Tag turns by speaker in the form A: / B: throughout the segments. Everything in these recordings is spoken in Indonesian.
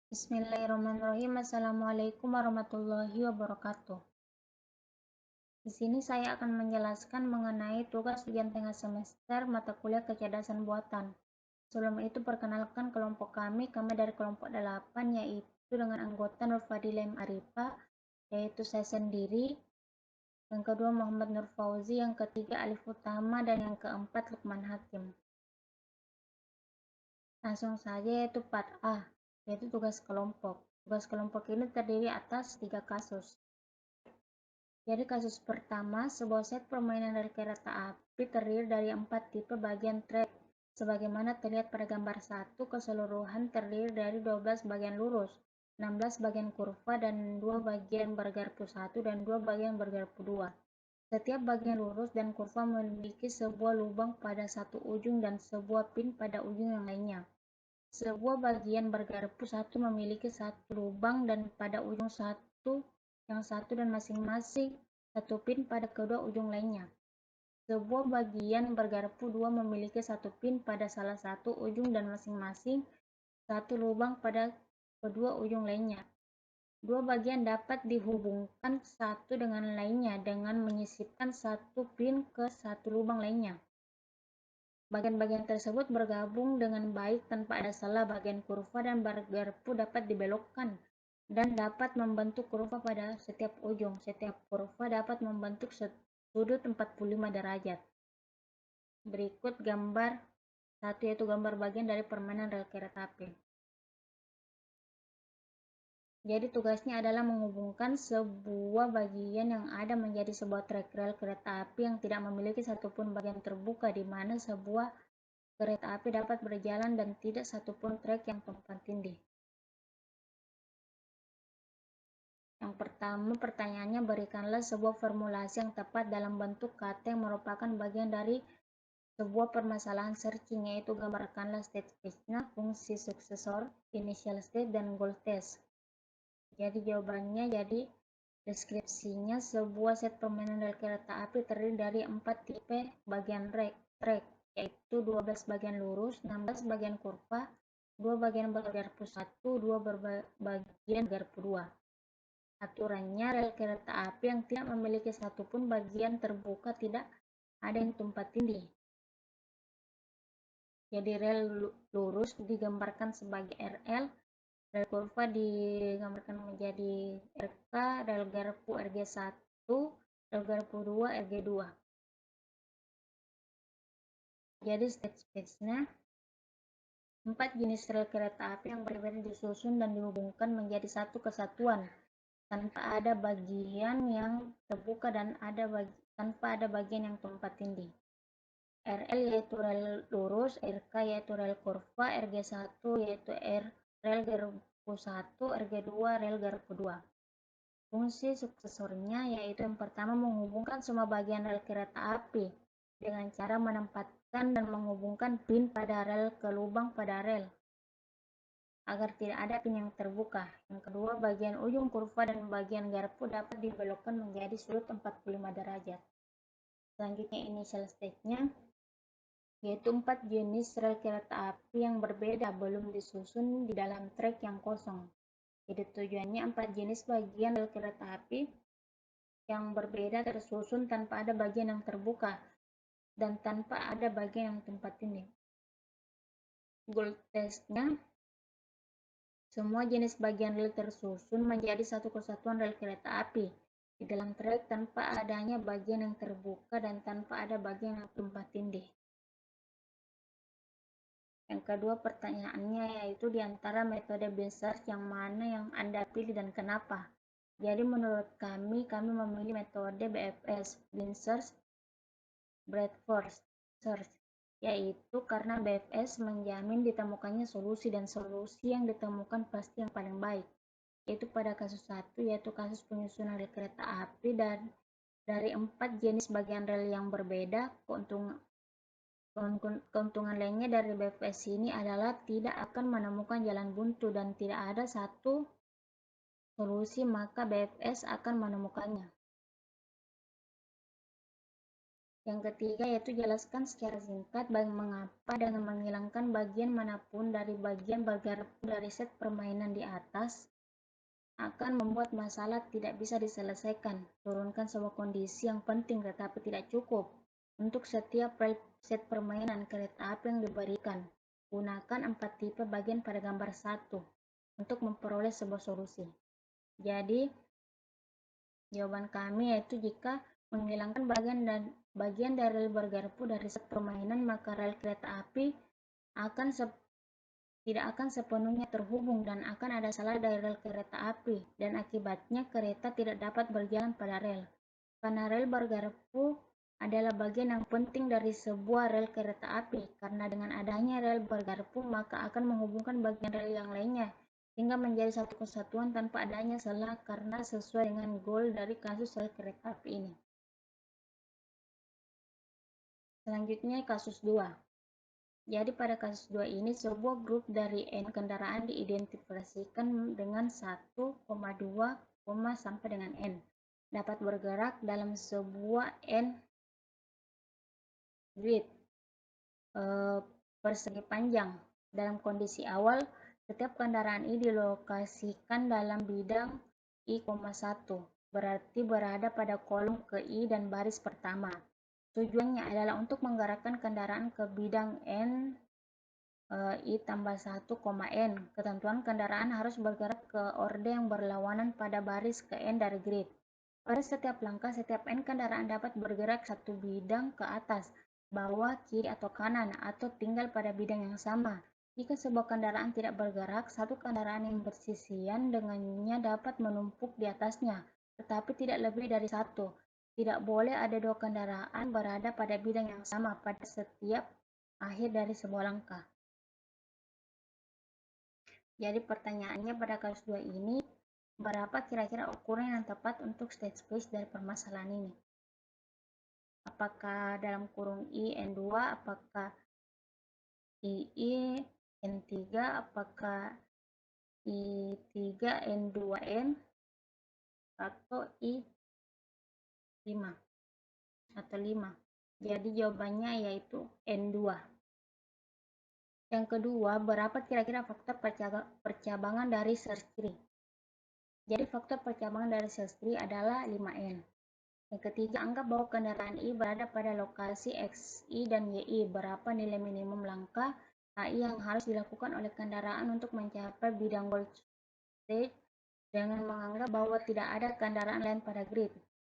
A: Bismillahirrahmanirrahim. Assalamualaikum warahmatullahi wabarakatuh. Di sini saya akan menjelaskan mengenai tugas ujian tengah semester mata kuliah kecerdasan buatan. Sebelum itu perkenalkan kelompok kami dari kelompok 8, yaitu dengan anggota Nur Fadila M. Arifah, yaitu saya sendiri, yang kedua Muhammad Nur Fauzi, yang ketiga Alif Utama, dan yang keempat Lukman Hakim. Langsung saja, yaitu part A, yaitu tugas kelompok. Tugas kelompok ini terdiri atas 3 kasus. Jadi kasus pertama, sebuah set permainan dari kereta api terdiri dari 4 tipe bagian trek. Sebagaimana terlihat pada gambar 1, keseluruhan terdiri dari 12 bagian lurus, 16 bagian kurva, dan 2 bagian bergarpu 1 dan 2 bagian bergarpu 2. Setiap bagian lurus dan kurva memiliki sebuah lubang pada satu ujung dan sebuah pin pada ujung yang lainnya. Sebuah bagian bergarpu 1 memiliki satu lubang dan pada ujung yang satu dan masing-masing satu pin pada kedua ujung lainnya. Sebuah bagian bergarpu 2 memiliki satu pin pada salah satu ujung dan masing-masing satu lubang pada kedua ujung lainnya. Dua bagian dapat dihubungkan satu dengan lainnya dengan menyisipkan satu pin ke satu lubang lainnya. Bagian-bagian tersebut bergabung dengan baik tanpa ada salah. Bagian kurva dan bergarpu dapat dibelokkan dan dapat membentuk kurva pada setiap ujung. Setiap kurva dapat membentuk sudut 45 derajat. Berikut gambar 1, yaitu gambar bagian dari permainan rel kereta api. Jadi tugasnya adalah menghubungkan sebuah bagian yang ada menjadi sebuah trek rel kereta api yang tidak memiliki satupun bagian terbuka, di mana sebuah kereta api dapat berjalan dan tidak satupun trek yang tumpang tindih. Yang pertama, pertanyaannya, berikanlah sebuah formulasi yang tepat dalam bentuk kata yang merupakan bagian dari sebuah permasalahan searching, yaitu gambarkanlah state space-nya, fungsi suksesor, initial state, dan goal test. Jadi jawabannya, deskripsinya, sebuah set permainan rel kereta api terdiri dari 4 tipe bagian trek, yaitu 12 bagian lurus, 16 bagian kurva, 2 bagian bergarpu 1, 2 bagian garpu 2. Aturannya, rel kereta api yang tidak memiliki satupun bagian terbuka tidak ada yang tumpang tindih. Jadi rel lurus digambarkan sebagai RL, rel kurva digambarkan menjadi RK, rel garpu RG1, rel garpu 2 RG2. Jadi state space-nya, 4 jenis rel kereta api yang berbeda disusun dan dihubungkan menjadi satu kesatuan tanpa ada bagian yang terbuka dan tanpa ada bagian yang tumpang tindih. RL yaitu rel lurus, RK yaitu rel kurva, RG1 yaitu rel garpu 1, RG2 rel garpu 2. Fungsi suksesornya yaitu yang pertama, menghubungkan semua bagian rel kereta api dengan cara menempatkan dan menghubungkan pin pada rel ke lubang pada rel agar tidak ada pin yang terbuka. Yang kedua, bagian ujung kurva dan bagian garpu dapat dibelokkan menjadi sudut 45 derajat. Selanjutnya initial state-nya, yaitu 4 jenis rel kereta api yang berbeda belum disusun di dalam trek yang kosong. Jadi tujuannya, 4 jenis bagian rel kereta api yang berbeda tersusun tanpa ada bagian yang terbuka dan tanpa ada bagian yang tumpang tindih. Goal test-nya, semua jenis bagian rel tersusun menjadi satu kesatuan rel kereta api di dalam trek tanpa adanya bagian yang terbuka dan tanpa ada bagian yang tumpang tindih. Yang kedua, pertanyaannya yaitu di antara metode beam search yang mana yang Anda pilih dan kenapa? Jadi menurut kami memilih metode BFS, beam search breadth first search, yaitu karena BFS menjamin ditemukannya solusi dan solusi yang ditemukan pasti yang paling baik. Yaitu pada kasus 1, yaitu kasus penyusunan rel kereta api dan dari 4 jenis bagian rel yang berbeda. Keuntungan lainnya dari BFS ini adalah tidak akan menemukan jalan buntu dan tidak ada satu solusi maka BFS akan menemukannya. Yang ketiga yaitu jelaskan secara singkat mengapa dengan menghilangkan bagian manapun dari bagian bergarpu dari set permainan di atas akan membuat masalah tidak bisa diselesaikan. Turunkan sebuah kondisi yang penting tetapi tidak cukup untuk setiap set permainan kereta api yang diberikan. Gunakan 4 tipe bagian pada gambar 1 untuk memperoleh sebuah solusi. Jadi, jawaban kami yaitu jika menghilangkan bagian dari rel bergarpu dari set permainan, maka rel kereta api akan tidak akan sepenuhnya terhubung dan akan ada salah dari rel kereta api, dan akibatnya kereta tidak dapat berjalan pada rel. Karena rel bergarpu adalah bagian yang penting dari sebuah rel kereta api, karena dengan adanya rel bergarpu maka akan menghubungkan bagian rel yang lainnya, hingga menjadi satu kesatuan tanpa adanya salah karena sesuai dengan goal dari kasus rel kereta api ini. Selanjutnya kasus 2. Jadi pada kasus 2 ini, sebuah grup dari N kendaraan diidentifikasikan dengan 1,2, sampai dengan N. Dapat bergerak dalam sebuah N grid persegi panjang. Dalam kondisi awal, setiap kendaraan ini dilokasikan dalam bidang I,1, berarti berada pada kolom ke I dan baris pertama. Tujuannya adalah untuk menggerakkan kendaraan ke bidang N I+1, N. Ketentuan kendaraan harus bergerak ke orde yang berlawanan pada baris ke N dari grid. Pada setiap langkah, setiap N kendaraan dapat bergerak satu bidang ke atas, bawah, kiri, atau kanan, atau tinggal pada bidang yang sama. Jika sebuah kendaraan tidak bergerak, satu kendaraan yang bersisian dengannya dapat menumpuk di atasnya, tetapi tidak lebih dari satu. Tidak boleh ada dua kendaraan berada pada bidang yang sama pada setiap akhir dari sebuah langkah. Jadi pertanyaannya pada kasus 2 ini, berapa kira-kira ukuran yang tepat untuk state space dari permasalahan ini? Apakah dalam kurung I N2, apakah II N3, apakah I3 N2N, atau I5 atau 5? Jadi jawabannya yaitu N2. Yang kedua, berapa kira-kira faktor percabangan dari search tree? Jadi faktor percabangan dari search tree adalah 5N. Yang ketiga, anggap bahwa kendaraan I berada pada lokasi XI dan YI. Berapa nilai minimum langkah HI yang harus dilakukan oleh kendaraan untuk mencapai bidang goal stage dengan menganggap bahwa tidak ada kendaraan lain pada grid?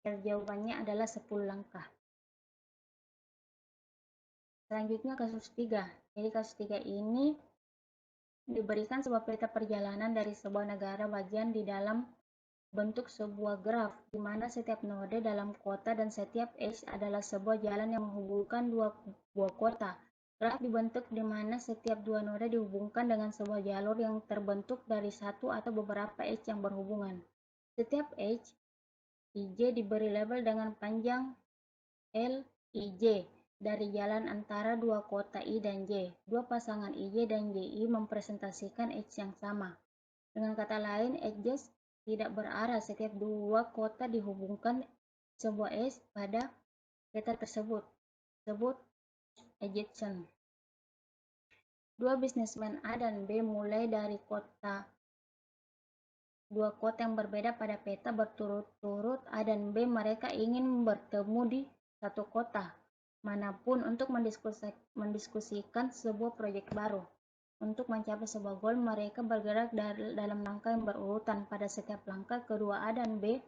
A: Jawabannya adalah 10 langkah. Selanjutnya kasus 3. Jadi kasus 3 ini diberikan sebuah peta perjalanan dari sebuah negara bagian di dalam bentuk sebuah graf, di mana setiap node dalam kota dan setiap edge adalah sebuah jalan yang menghubungkan dua buah kota. Graf dibentuk di mana setiap dua node dihubungkan dengan sebuah jalur yang terbentuk dari satu atau beberapa edge yang berhubungan. Setiap edge IJ diberi label dengan panjang L, IJ dari jalan antara dua kota I dan J. Dua pasangan IJ dan JI mempresentasikan edge yang sama. Dengan kata lain, edges tidak berarah. Setiap dua kota dihubungkan sebuah edge pada peta tersebut. Sebut adjacent. Dua bisnismen A dan B mulai dari dua kota yang berbeda pada peta berturut-turut A dan B. Mereka ingin bertemu di satu kota manapun untuk mendiskusikan sebuah proyek baru. Untuk mencapai sebuah goal, mereka bergerak dalam langkah yang berurutan. Pada setiap langkah, kedua A dan B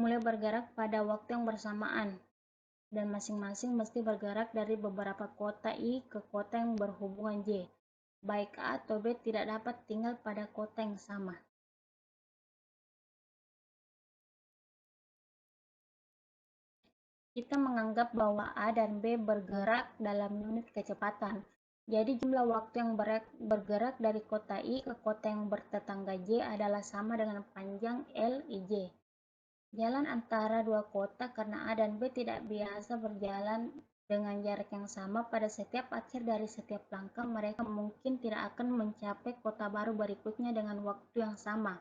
A: mulai bergerak pada waktu yang bersamaan, dan masing-masing mesti bergerak dari beberapa kota I ke kota yang berhubungan J. Baik A atau B tidak dapat tinggal pada kota yang sama. Kita menganggap bahwa A dan B bergerak dalam unit kecepatan. Jadi jumlah waktu yang bergerak dari kota I ke kota yang bertetangga J adalah sama dengan panjang L IJ. Jalan antara dua kota karena A dan B tidak biasa berjalan dengan jarak yang sama pada setiap akhir dari setiap langkah, mereka mungkin tidak akan mencapai kota baru berikutnya dengan waktu yang sama.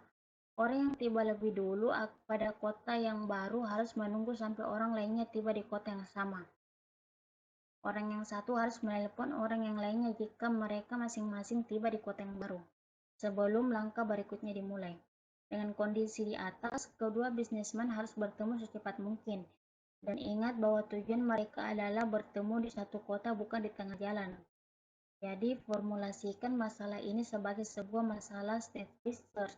A: Orang yang tiba lebih dulu pada kota yang baru harus menunggu sampai orang lainnya tiba di kota yang sama. Orang yang satu harus menelepon orang yang lainnya jika mereka masing-masing tiba di kota yang baru, sebelum langkah berikutnya dimulai. Dengan kondisi di atas, kedua bisnismen harus bertemu secepat mungkin. Dan ingat bahwa tujuan mereka adalah bertemu di satu kota, bukan di tengah jalan. Jadi, formulasikan masalah ini sebagai sebuah masalah state-based search.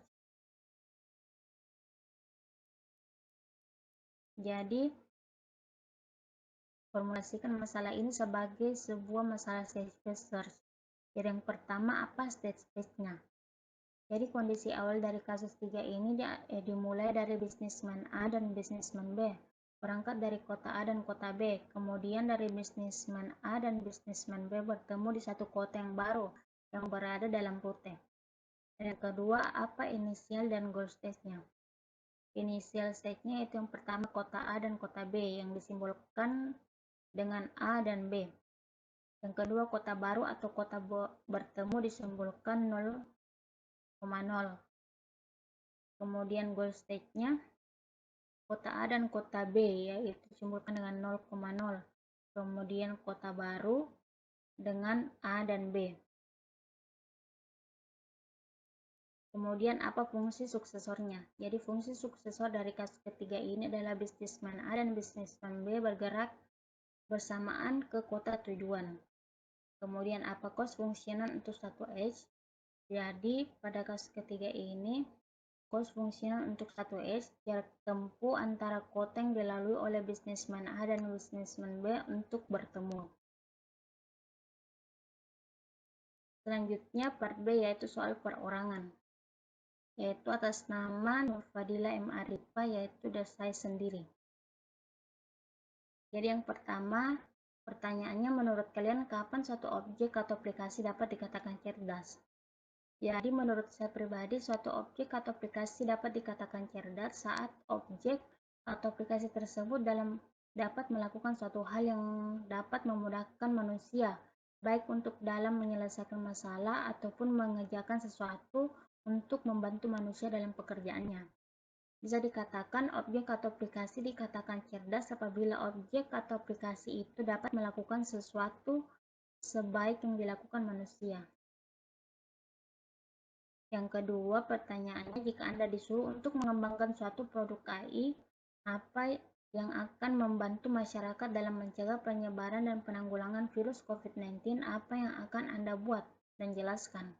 A: Jadi, formulasikan masalah ini sebagai sebuah masalah state-based search. Jadi, yang pertama, apa state space-nya? Jadi, kondisi awal dari kasus 3 ini dimulai dari bisnisman A dan bisnisman B. Berangkat dari kota A dan kota B. Kemudian dari bisnisman A dan bisnisman B bertemu di satu kota yang baru yang berada dalam rute. Dan yang kedua, apa inisial dan goal stage-nya? Inisial stage-nya itu yang pertama kota A dan kota B yang disimbolkan dengan A dan B. Yang kedua, kota baru atau kota bertemu disimbolkan 0,0. Kemudian goal stage-nya kota A dan kota B, yaitu disimbolkan dengan 0,0. Kemudian kota baru dengan A dan B. Kemudian apa fungsi suksesornya? Jadi fungsi suksesor dari kasus ketiga ini adalah bisnisman A dan bisnisman B bergerak bersamaan ke kota tujuan. Kemudian apa cost fungsional untuk satu edge? Jadi pada kasus ketiga ini, cost fungsional untuk satu edge jarak tempuh antara kota yang dilalui oleh bisnisman A dan bisnisman B untuk bertemu. Selanjutnya part B yaitu soal perorangan, yaitu atas nama Nurfadila M. Arifah, yaitu saya sendiri. Jadi yang pertama, pertanyaannya menurut kalian kapan suatu objek atau aplikasi dapat dikatakan cerdas? Jadi menurut saya pribadi, suatu objek atau aplikasi dapat dikatakan cerdas saat objek atau aplikasi tersebut dapat melakukan suatu hal yang dapat memudahkan manusia, baik untuk dalam menyelesaikan masalah ataupun mengerjakan sesuatu untuk membantu manusia dalam pekerjaannya. Bisa dikatakan objek atau aplikasi dikatakan cerdas apabila objek atau aplikasi itu dapat melakukan sesuatu sebaik yang dilakukan manusia. Yang kedua, pertanyaannya, jika Anda disuruh untuk mengembangkan suatu produk AI, apa yang akan membantu masyarakat dalam mencegah penyebaran dan penanggulangan virus COVID-19, apa yang akan Anda buat dan jelaskan.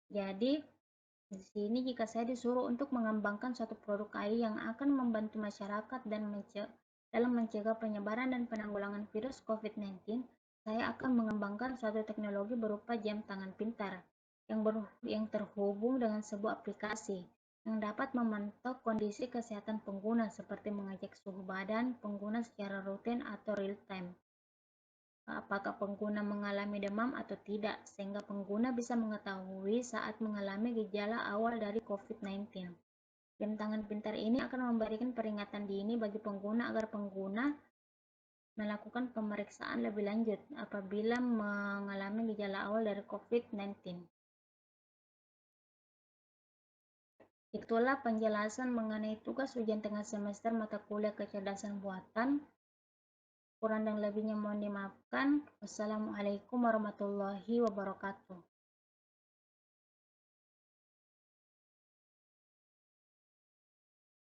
A: Jadi, di sini jika saya disuruh untuk mengembangkan suatu produk AI yang akan membantu masyarakat dan dalam mencegah penyebaran dan penanggulangan virus COVID-19, saya akan mengembangkan suatu teknologi berupa jam tangan pintar yang terhubung dengan sebuah aplikasi yang dapat memantau kondisi kesehatan pengguna seperti mengecek suhu badan pengguna secara rutin atau real time. Apakah pengguna mengalami demam atau tidak, sehingga pengguna bisa mengetahui saat mengalami gejala awal dari COVID-19. Jam tangan pintar ini akan memberikan peringatan dini bagi pengguna agar pengguna melakukan pemeriksaan lebih lanjut apabila mengalami gejala awal dari COVID-19. Itulah penjelasan mengenai tugas ujian tengah semester mata kuliah kecerdasan buatan. Kurang dan lebihnya mohon dimaafkan. Wassalamualaikum warahmatullahi wabarakatuh.